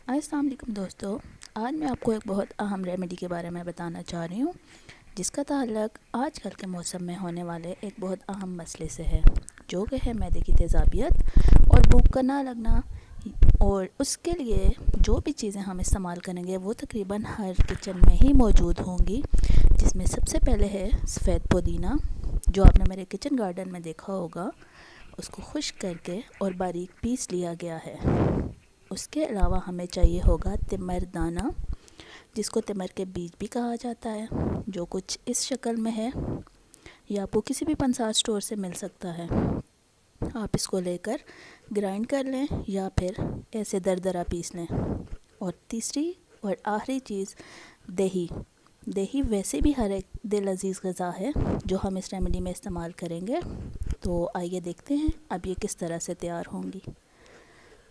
अस्सलाम वालेकुम दोस्तों, आज मैं आपको एक बहुत अहम रेमेडी के बारे में बताना चाह रही हूँ, जिसका ताल्लुक़ आजकल के मौसम में होने वाले एक बहुत अहम मसले से है, जो कि है मैदे की तेज़ाबियत और भूख का ना लगना। और उसके लिए जो भी चीज़ें हम इस्तेमाल करेंगे वो तकरीबन हर किचन में ही मौजूद होंगी, जिसमें सबसे पहले है सफ़ेद पुदीना, जो आपने मेरे किचन गार्डन में देखा होगा। उसको खुश्क करके और बारीक पीस लिया गया है। उसके अलावा हमें चाहिए होगा तिमर दाना, जिसको तिमर के बीज भी कहा जाता है, जो कुछ इस शक्ल में है। ये आपको किसी भी पंसार स्टोर से मिल सकता है। आप इसको लेकर ग्राइंड कर लें या फिर ऐसे दरदरा पीस लें। और तीसरी और आखिरी चीज़ दही। दही वैसे भी हर एक दिल अज़ीज़ ग़ज़ा है, जो हम इस रेमेडी में इस्तेमाल करेंगे। तो आइए देखते हैं अब ये किस तरह से तैयार होंगी।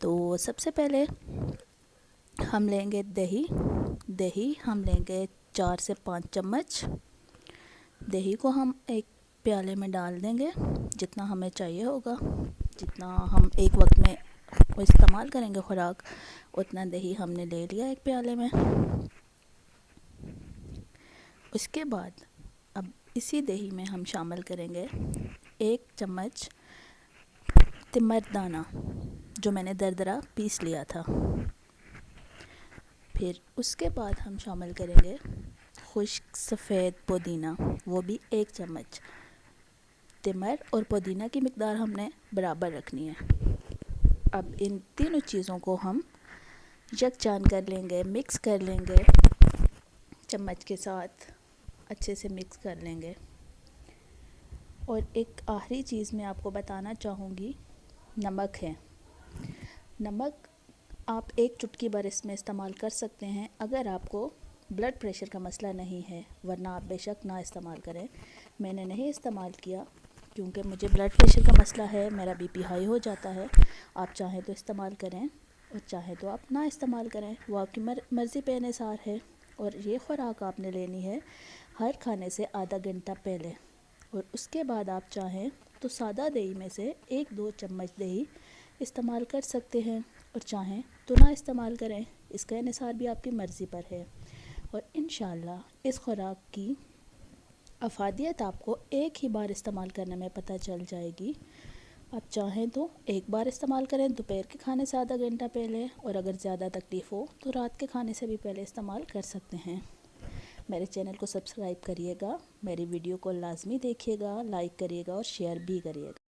तो सबसे पहले हम लेंगे दही हम लेंगे 4 से 5 चम्मच। दही को हम एक प्याले में डाल देंगे, जितना हमें चाहिए होगा, जितना हम एक वक्त में इस्तेमाल करेंगे खुराक, उतना दही हमने ले लिया एक प्याले में। उसके बाद अब इसी दही में हम शामिल करेंगे 1 चम्मच तिमर दाना, जो मैंने दरदरा पीस लिया था। फिर उसके बाद हम शामिल करेंगे खुश्क सफ़ेद पुदीना, वो भी 1 चम्मच। तिमर और पुदीना की मिक़दार हमने बराबर रखनी है। अब इन तीनों चीज़ों को हम यकजान कर लेंगे, मिक्स कर लेंगे, चम्मच के साथ अच्छे से मिक्स कर लेंगे। और एक आखिरी चीज़ मैं आपको बताना चाहूँगी, नमक है। नमक आप 1 चुटकी भर इसमें इस्तेमाल कर सकते हैं अगर आपको ब्लड प्रेशर का मसला नहीं है, वरना आप बेशक ना इस्तेमाल करें। मैंने नहीं इस्तेमाल किया क्योंकि मुझे ब्लड प्रेशर का मसला है, मेरा बीपी हाई हो जाता है। आप चाहें तो इस्तेमाल करें और चाहें तो आप ना इस्तेमाल करें, वो आपकी मर्ज़ी पे अनुसार है। और ये खुराक आपने लेनी है हर खाने से आधा घंटा पहले। और उसके बाद आप चाहें तो सादा दही में से 1-2 चम्मच दही इस्तेमाल कर सकते हैं, और चाहें तो ना इस्तेमाल करें, इसका अनुसार भी आपकी मर्ज़ी पर है। और इंशाअल्लाह इस खुराक की अफादियत आपको एक ही बार इस्तेमाल करने में पता चल जाएगी। आप चाहें तो एक बार इस्तेमाल करें दोपहर के खाने से आधा घंटा पहले, और अगर ज़्यादा तकलीफ़ हो तो रात के खाने से भी पहले इस्तेमाल कर सकते हैं। मेरे चैनल को सब्सक्राइब करिएगा, मेरी वीडियो को लाजमी देखिएगा, लाइक करिएगा और शेयर भी करिएगा।